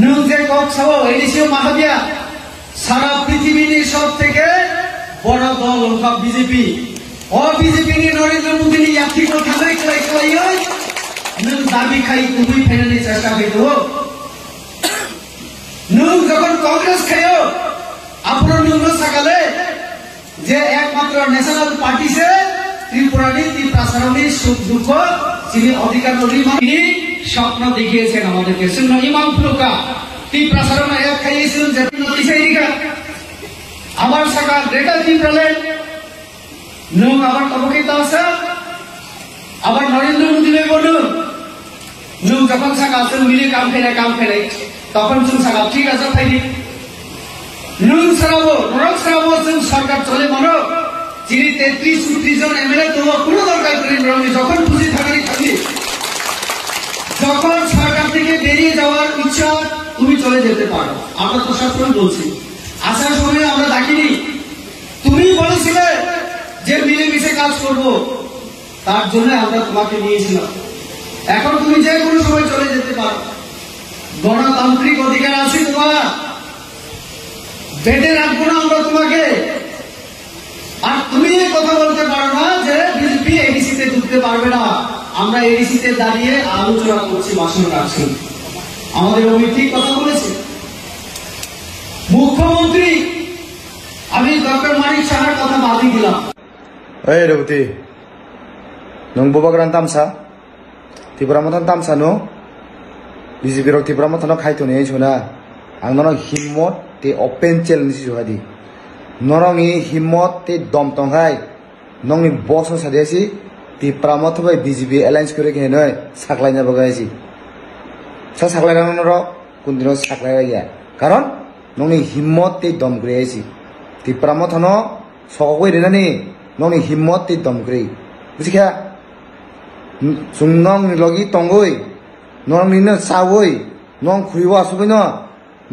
নং যে কক্সাও এডিসিও মাহাবিয়া সারা পৃথিবীর সব থেকে বড় দল হল বিজেপি ও BJP ni Narendra Modi ni यात्री को थानाय खालायो नों दाबी खाई तुम्ही फेरने চেষ্টা কইতো नों যখন কংগ্রেস খায়ো আপনার নূর সাকালে যে একমাত্র ন্যাশনাল পার্টি সে ত্রিপুরানি ত্রিপ্রাসারণী সুখ দুঃখ যিনি অধিকার তিনি স্বপ্ন দেখিয়েছেন আমাদেরকে শুনো ইমাম ফুলকা ত্রিপ্রাসারণ এক খাইয়েছেন যে নতিসাইরিকা আবার সাকা ডেটা ত্রিপ্রালে নং আবার তবকিতা আছে আবার নরেন্দ্র মোদী লে বলু নং যখন সাকা আসেন মিলে কাম ফেলে তখন जों সাকা ঠিক আছে ফাইনি নং সারাবো নরক সারাবো जों সরকার চলে মানো যিনি 33 জন এমএলএ তো কোনো দরকার করেন রঙে যখন খুশি থাকারই থাকি যখন সরকার থেকে বেরিয়ে যাওয়ার ইচ্ছা তুমি চলে যেতে পারো আমরা তো সবসময় বলছি আসার সময় আমরা ডাকিনি তুমি বলেছিলে যে মিলেমিশে কাজ করব তার জন্য আমরা তোমাকে নিয়েছিলাম এখন তুমি যে কোনো সময় চলে যেতে পারো গণতান্ত্রিক অধিকার আছে তোমার বেঁধে রাখবো না আমরা তোমাকে আর তুমি এই কথা বলতে পারো না যে বিজেপি এডিসিতে ঢুকতে পারবে না আমরা এডিসিতে দাঁড়িয়ে আলোচনা করছি ভাষণ রাখছি আমাদের অমিত ঠিক কথা বলেছে মুখ্যমন্ত্রী আমি ডক্টর মানিক সাহার কথা বাদই দিলাম এই রেবতী নং ববাগ্রান তামসা ত্রিপুরামথান তামসা নো বিজেপি রক ত্রিপুরামথান খাইতো নেই শোনা आं नरं हिम्मत ते ओपेन चैलेंज जुहादी नरं इ हिम्मत ते दम तंहाय नंनि बस सादेसी ति प्रामत बाय बीजेपी अलायंस करे के नय साखलायना बगायसि साखलायना नर कुनदिनो साखलायया कारण नंनि हिम्मत ते दम ग्रेयसि ति प्रामत न सकगय रेनानि नंनि हिम्मत ते दम ग्रे बुजिखा सुंगनं लगी तंगय नरं निनो सावय नं खुरिवा सुबैनो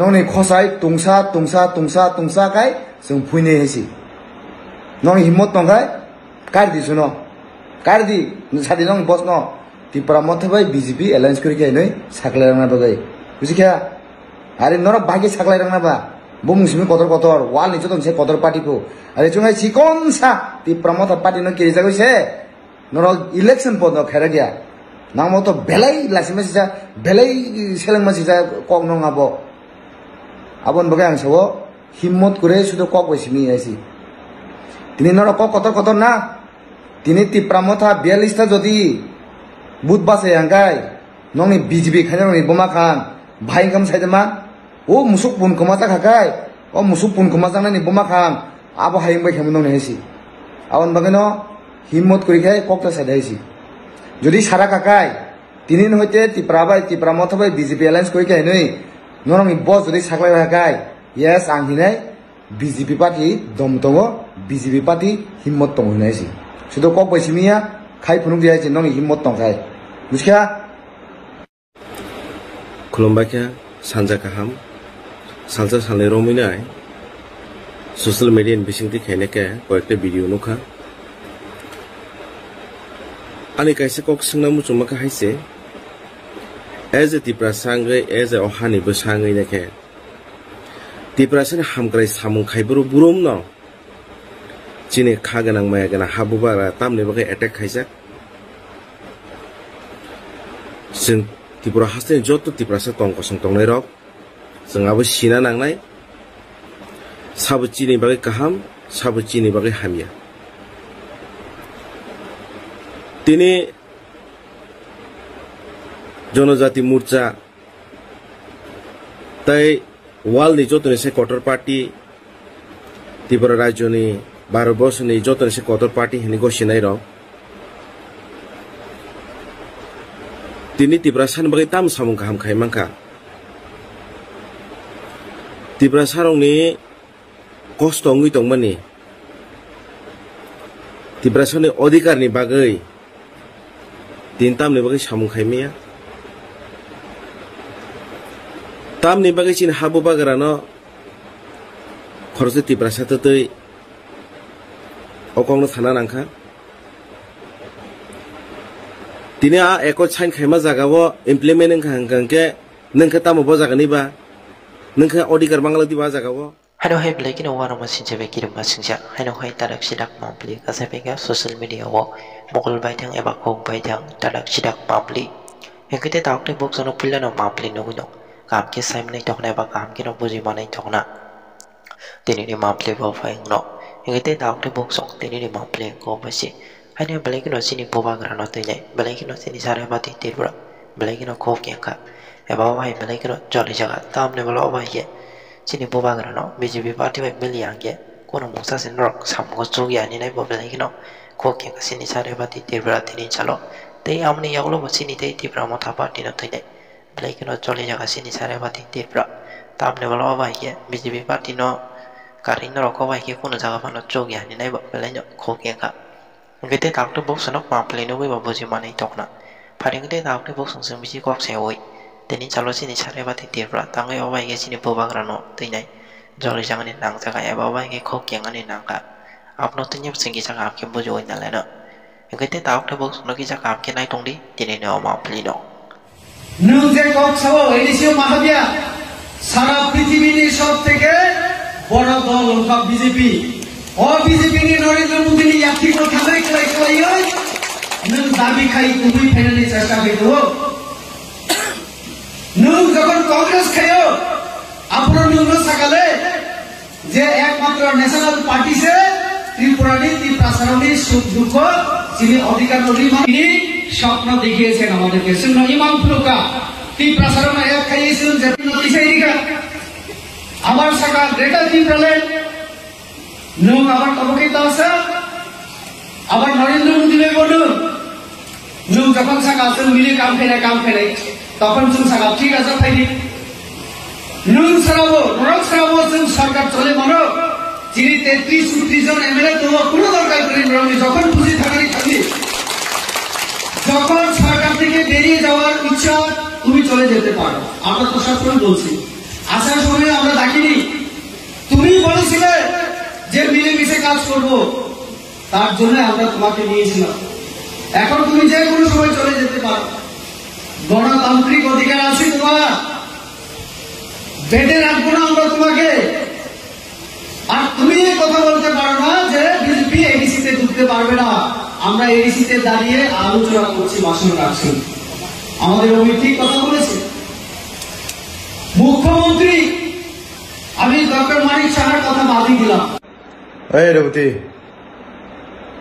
नंनि खसाय तुंसा काय जों फैनो हेसि नंनि हिम्मत दंखाय कारदि सुनो कारदि सादि नंनि बस न टिप्रा मथबाय बीजेपी अलायंस करि गायनै साखलायरांना बगाय बुजिखा आरे नर बागे साखलायरांना बा बुमुसिमि कतर वाल निचो दंसे कतर पार्टी को आरे जोंहाय सिकंसा टिप्रा मथ पार्टी न केरि जागैसे नर इलेक्शन पद न खेरा गया नामो तो बेलाय लासिमासिसा बेलाय सेलेंमासिसा कक नङाबो आबन बगे आं सावो हिम्मत करे शुद्ध कक बसिमी आइसि तिनि नर कक ना तिनि टिप्रामथा 42 ता जदि बुध बासे आंगाय नंनि बीजेपी खाने नंनि बमा खान भाई गम साइदमा ओ मुसुक पुन कमाता खाकाय ओ मुसुक पुन कमाजानानि बमा खान आबो हायिं बाय खेम नंनि हेसि आबन बगे न हिम्मत करि खाय ककता साइदाइसि जदि सारा खाकाय तिनि नहते टिप्रामथा बाय बीजेपी अलायंस करि खाय नै नरंनि बस जदि साखलाय हाकाय यस आं हिनाय बीजेपी पार्टी दम दङ बीजेपी पार्टी हिम्मत दङ हिनायसि सुदो कक बैसिमिया खाय फुनुं दियासि नंनि हिम्मत दंखाय बुझखा खुलुमबायखा सानजा गाहाम सालसा सालनै रमिनाय सोशल मीडिया बिसिंति खायनायखे कयेकटा भिडिअ नुखा आंनि कायसे कक सोंना मुचुमाखा हायसे as a Tipra सांगै as a अहानिबो सांगै नाखे टिप्रासन हामग्राय सामुं खायबरो बुरुम न चिने खागोनां मायागोनां हाबुबारा तामने बागै एटेक खायजा जों टिप्रा हास्ते जत टिप्रासा तंकसं तंनाय रक जोंहाबो सिना नांनाय साबो चिनि बागै गाहाम साबो चिनि बागै हामिया तिनि जनजाति मोर्चा तै वाल नि जतनसे कटर पार्टी त्रिपुरा राज्यनि भारतवर्षनि जतनसे कटर पार्टी हिनि गसिनाय रं तिनि त्रिपुरा सान बागै ताम सामुं गाहाम खायमांखा त्रिपुरा सारंनि कस्त अंगै दंमानि त्रिपुरा सारनि अधिकारनि बागै तीन तामनि बागै सामुं खायमाया तामनि बागै चिन हाबो बागारानो खरसे टिप्रासा तै अकंनो थाना नांखा तिनि आ एको साइन खायमा जागावो implement खांके nengka tamu baca kan iba nengka odikar bangla di baca kau Hano hai blai kino waro masin jabe kirim masingja hano hai tadak sidak mampli kasepega social media wo mokol baitang eba kong baitang tadak sidak mampli yang kita tak te box no pilla no mampli no guno kam ke sai manai tok na ba kam ke no buji manai tok na tini ni mampli bo fa no yang kita tak te box ok tini ni mampli ko basi hano blai kino sini boba grano te ne blai kino sini sare bati tibra blai kino ko ke ka eba hai blai kino joli jaga tam ne balo ba ye sini boba grano BJP party bai miliang ge kono musa sen rok sam go chugi ani nai bo blai kino ko ke ka sini sare bati tibra tini chalo tei amni yaglo bo sini tei tibra mo tha party no thai blai kino joli jaga sini sare bati tibra tam ne balo ba ye BJP party no karin ro ko bai ke kono jaga pa no chugi ani nai bo blai no ko ke ka ngete tak to box no ma play no bai bo buji manai tok na pharing te tak to box sung bisi kok se oi teni chalo sini sare bati tibra tangai obai ge sini boba grano teinai joli jangan ni nang jaga ya obai ge khok yang ani nang ka apno tenyap singi jaga apke bujo oi nale na ngete tak to box no ki jaga apke nai tong di tini no ma play no nung je kok sabo elisio mahabia সারা পৃথিবীর সব থেকে বড় দল হলো BJP ও BJP ni Narendra Modi ni yakti ko thamai klai oi nung dabi khai তুমি ফেরানোর চেষ্টা করো nung যখন কংগ্রেস খায়ো আপনার nung সকালে যে একমাত্র ন্যাশনাল পার্টি সে ত্রিপুরানি ত্রিপ্রাসারণী সুখ দুঃখ যিনি অধিকার নদী তিনি স্বপ্ন দেখিয়েছেন আমাদেরকে শুনুন ইমাম ফুলকা ত্রিপ্রাসারণ এক খাইয়েছিলেন যে নদী সেইদিকা আবার সকাল গ্রেটার ত্রিপ্রালেন nung abar kabukit tasa abar Narendra Modi বলুন nung যখন সকাল sun মিলে কাম ফেলে তখন sun সকাল ঠিক আছে ফাইনি nung সারাবো sun সরকার চলে মানো যিনি 33 জন এমএলএ তো কোনো দরকার করেন রনি যখন খুশি থাকারই থাকি যখন সরকার থেকে বেরিয়ে যাওয়ার ইচ্ছা তুমি চলে যেতে পারো আমরা তো সবসময় বলছি আসার সময় আমরা দেখিনি তুমি বলেছিলে যে মিলেমিশে কাজ করব তার জন্য আমরা তোমাকে নিয়েছিলাম এখন তুমি যে কোনো সময় চলে যেতে পারো গণতান্ত্রিক অধিকার আছে তোমার বেঁধে রাখবো না আমরা তোমাকে আর তুমি এই কথা বলতে পারো না যে বিজেপি এডিসিতে ঢুকতে পারবে না আমরা এডিসিতে দাঁড়িয়ে আলোচনা করছি ভাষণ রাখছি আমাদের অমিত ঠিক কথা বলেছে মুখ্যমন্ত্রী আমি ডক্টর মানিক সাহার কথা বাদই দিলাম Hey Rewti,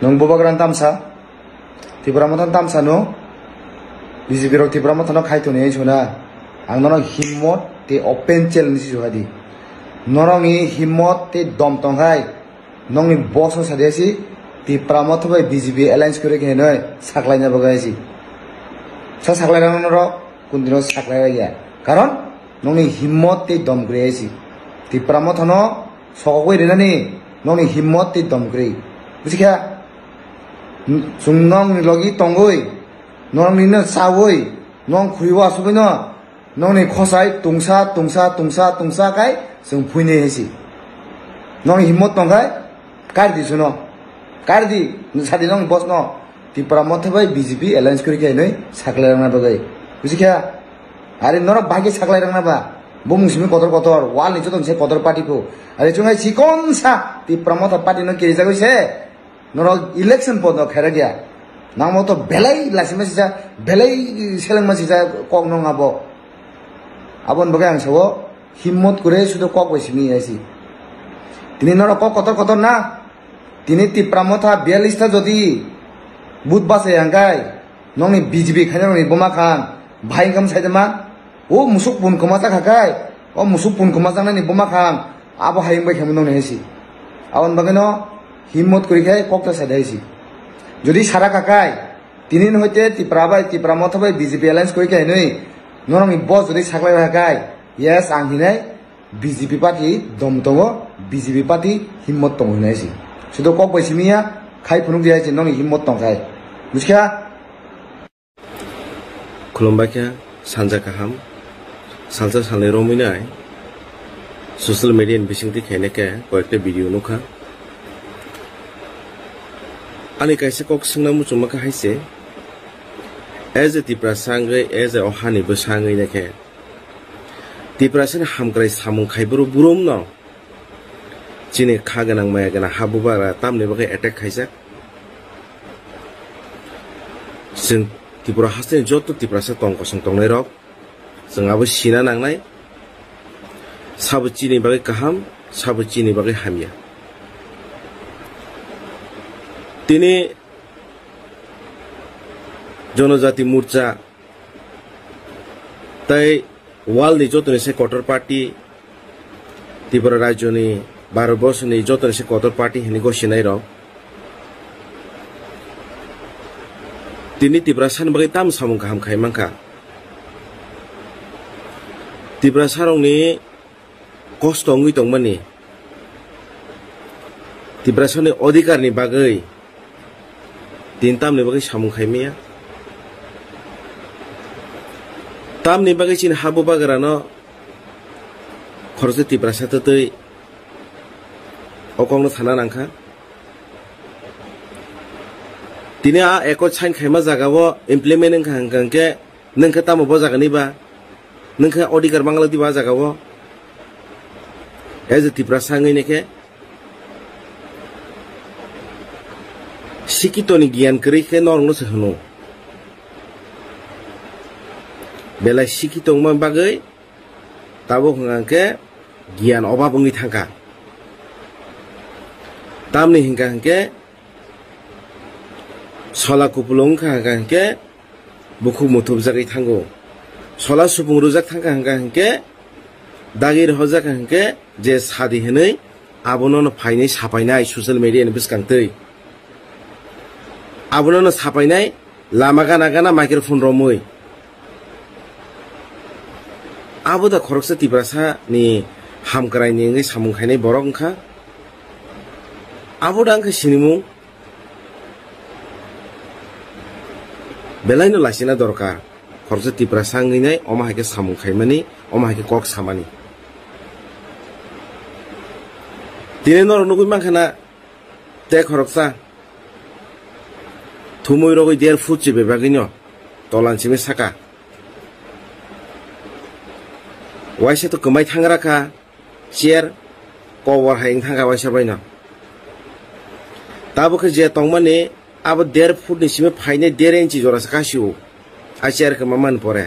nung bobagran tamsa, tibramotan tamsa no, BJP rok tibramotan no khaito nei chuna, ang norong himmot te open challenge juhadi, norong I himmot te dom tonghai, nong ni boss ho sadesi, tibramotan bai BJP alliance kore ke noi saklai na bagaisi, saklai na noro kundino saklai ya, karon nong ni himmot te dom greisi, tibramotan no sokoi rena ni nong himmot ti domgrei busikha sungnong ni logi tongoi nong ni na sawoi nong khuiwa subino nong ni khosai tungsa kai sung phuine hesi nong himmot tongkai kardi suno kardi sadi nong boss no ti pramothe bai BJP alliance kori kai noi saklai rangna bagai busikha are nora bagi saklai rangna ba bumungsimi kotor wal ni jotong se kotor party ko are chungai sikon sa ti promoter party no kiri jago se noro election pod no khera dia nangmo to belai lasime sa belai seleng ma sa kok no ngabo abon bagang sawo himmot kore sudo kok besimi aisi tini noro kok kotor na tini ti promoter 42 ta jodi budba se angkai nongni BJP khana ni boma khan bhai kam saidama o musuk pun kemasa kakai o musuk pun kemasa ni boma kham abo hayeng bai khamung ne hesi awon bageno himmot kori khai kokta sadaisi jodi sara kakai tinin hoite ti pramotha bai BJP alliance kori khai noi norong boss jodi saklai kakai yes ang hinai BJP party domtongo BJP party himmot tong hinai sudo kok bai simia khai phunung dia nong himmot tong khai buskha khulumbaikha sanja kaham salsa salai rominai social media bisingti khaineke koyekta video nukha ani kaisa kok singna muchumaka haise as a tipra sangai as a ohani basangai neke Tiprasan hamkrai samung khaiburu burom no chini khaganang maya gana habubara tamni bagai attack khaijak sing Tripura hasne joto Tiprasa tongkosong tongnai rok sing abo sina nangnai sabu chini bagai kaham sabu chini bagai hamya tini Jonojati Morcha tai wal ni joto ni se quarter party Tripura Rajyo ni Bharotbors ni joto ni se quarter party hini go sinai rok tini Tiprasan bagai tam samung kaham khai mangka Tiprasarong ni kosto ngui tongmani Tiprasan ni odhikar ni bagai tin tam ni bagai samung khai meya tam ni bagai chin habu bagara no khorse Tiprasa tei okong no thana nangkha tini a eko chain khaima jaga bo implement nangkha hangkangke nangkha tamo bo jaga ni ba nangkha odhikar bangla di ba jaga bo as a Tiprasa ngai neke sikito ni gyan kri khe norong no sehno belai sikito ma bagai tabo hangkangke gyan obab ngi thangka tamni hingka hangke sola kupulung hangke buku mutup jagai thango sola supung rujak thangka hangke dagir hojak hangke je sadi henei abono phainai sapainai social media ni biskangtei abono sapainai lama gana gana microphone romoi aboda khoroksa Tiprasa ni hamkrai ni ngai samung khainai borok wngkha aboda angkha sinimung belai no lasina dorkar khoroksa Tiprasa ngai nai oma haike samung khaimani oma haike kok samani tine nor nugui mangkhana te khoroksa thumui rogoi der futchi bebagino tolanchimi saka waisa to kemai thangra kha chair cover haing thanga waisa baino tabo khe je tongmani abo 1.5 foot ni sime phaine 1.5 inch jora sakasiu a chair khe maman pore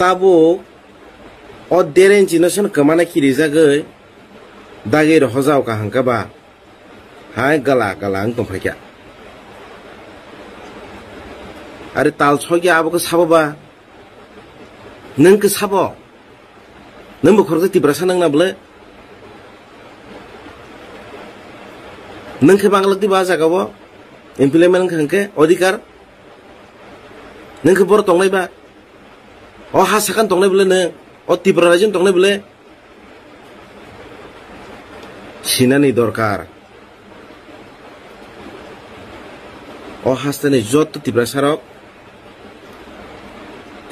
tabo o 1.5 inch no son kamana khiri jagai dagir hojao ka hangka ba hai gala gala ang tongphakya are tal chogi abo ko sabo ba nang ke sabo nang bo khoroksa Tiprasa nang na bole nang ke bangla di ba jaga bo implement hangke odhikar nang ke bor tongnai ba o hasakan tongnai bole nang o Tripura Rajyo tongnai bole sinani dorkar o hastani joto Tiprasa rok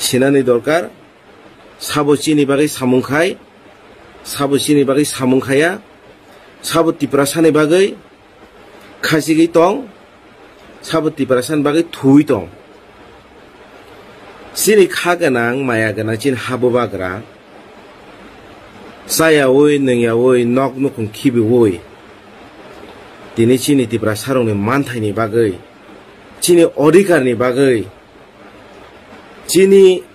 sinani dorkar sabo chini bagai samung khai sabo chini bagai samung khaya sabo Tiprasa ni bagai khasigi tong sabo Tiprasa ni bagai thui tong sini khaganang maya gana chin habu bagra saya oi nengya oi nok nukung khibi oi tini chini Tiprasa rong ni manthai ni bagai chini odhikar ni bagai chini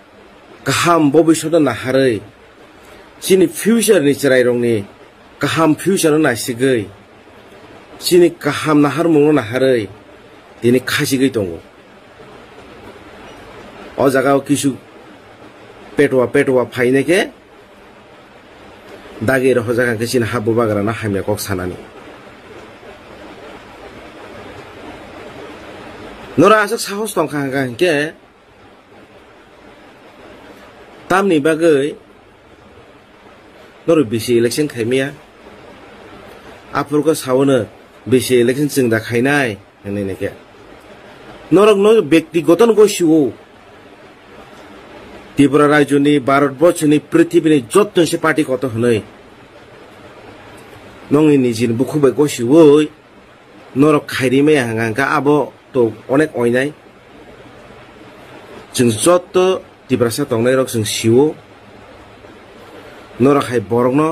kaham bobishota naharai chini future ni chirai rong ni kaham future na sigai chini kaham nahar mung naharai tini khasigai tongo o jagao kisu petwa phaine ke dagir hojaga ke chini habu bagra na hamya kok sanani nora asak sahos tongkha hangka ke tamni bagai nor bisi election khaimia apurko sawono bisi election jingda khainai hene neke norok no ব্যক্তিগত no goshiwo Tripura Rajyo ni Bharotbors ni prithibini ni jotto se party koto hnoi nongi ni jin bukhubai goshiwoi norok khairi me hangangka abo to onek oinai jing jotto Tiprasa tongnai rok jing siwo nora hai borok no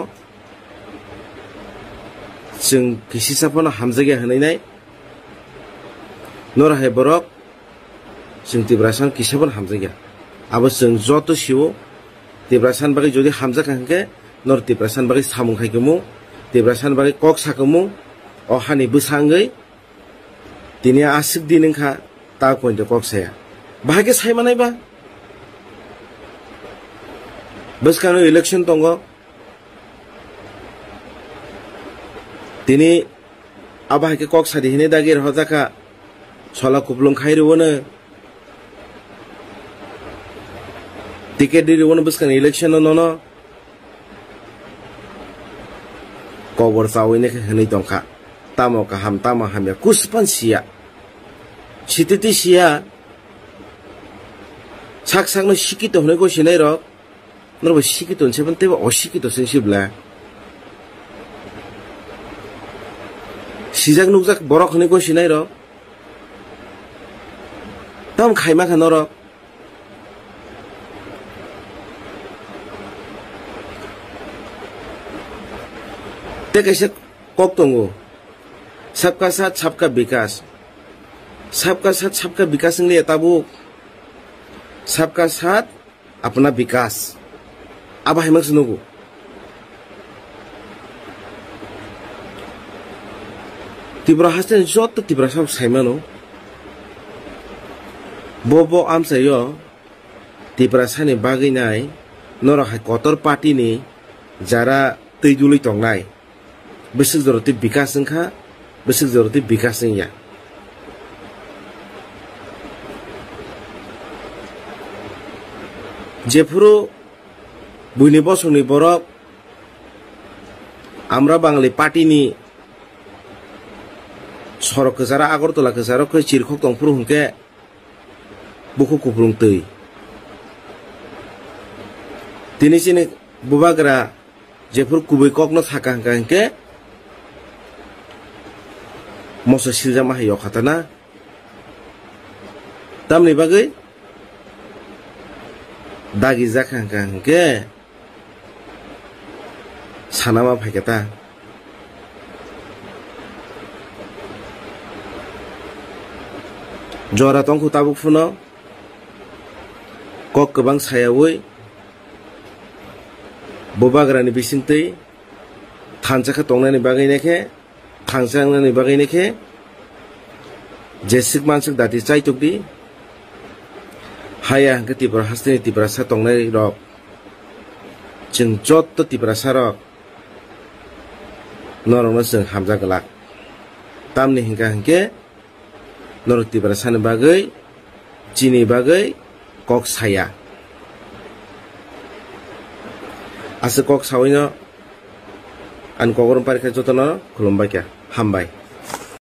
जों किसिसाफोरनो हामजागे होनाय नरा hai borok जों तिब्रासान किसाफोर हामजागे abo जों जत सिउ तिब्रासान बागै जदि हामजाखांके नर तिब्रासान बागै सामुं खायगोमु तिब्रासान बागै कक साखोमु अहानि बोसाङै दिनै आसिक दिनखा ता पइन्ट कक साया बाहागे सायमानायबा बसकानो इलेक्शन दंगो दिनै आबाहागे कक सादि हिने दागिर हजाका सला कुप्लुं खायरुवनो टिकेट दिरुवनो बसकानो इलेक्शन ननो कबर चावैने हनै दंखा तामो काहाम तामा हामिया कुसपान Siya सितिति Siya sak sak no sikito hone ko sinai rok norbo sikito nseban teba osikito sensibla sijak nukjak borok hone ko sinai rok tam khaima kha norok te kaisa kok tongo सबका साथ सबका विकास सबका साथ सबका विकास ने ताबु सबका साथ अपना विकास अब हम सुनोगो तिब्रा हस्ते जत तिब्रा सब साइमानो बोबो आमसायो तिब्रा सानि बागैनाय नरहाय कतर पार्टी नि जारा तैजुलै तंनाय बिसक जरति विकास संखा बिसक जरति विकास या जेफुरो बुइनि बसंनि बरक आमरा बांगाली पार्टीनि सरक कजारा आगरतला कजारा खै चिरखक दंफुर हुंके बुखु कुफ्रुं तै दिनैसिनि बुबाग्रा जेफुर कुबै ककनो थाका हंके मस सिजा माहायाव खाताना तामनि बागै दागि जाखांके सानामा फायकेता जरा तंखौ ताबुक फुनो कक गोबां सायावै बोबाग्रानि बिसिंतै थानसाखा तंनायनि बागैनेखे थांसांनायनि बागैनेखे जेसिक मानसिक दाति चाइतुकदि हाया हंके तिब्रा हास्ते तिब्रा सा तंनाय रक जों जत तिब्रा सारक नरनो जों हामजा गलाक तामनि हिंका हंके नर तिब्रा सानि बागै चिनि बागै कक साया आसे कक सावैनो आन कगरम पारिखा जतन खुलुमबाय क्या हामबाय।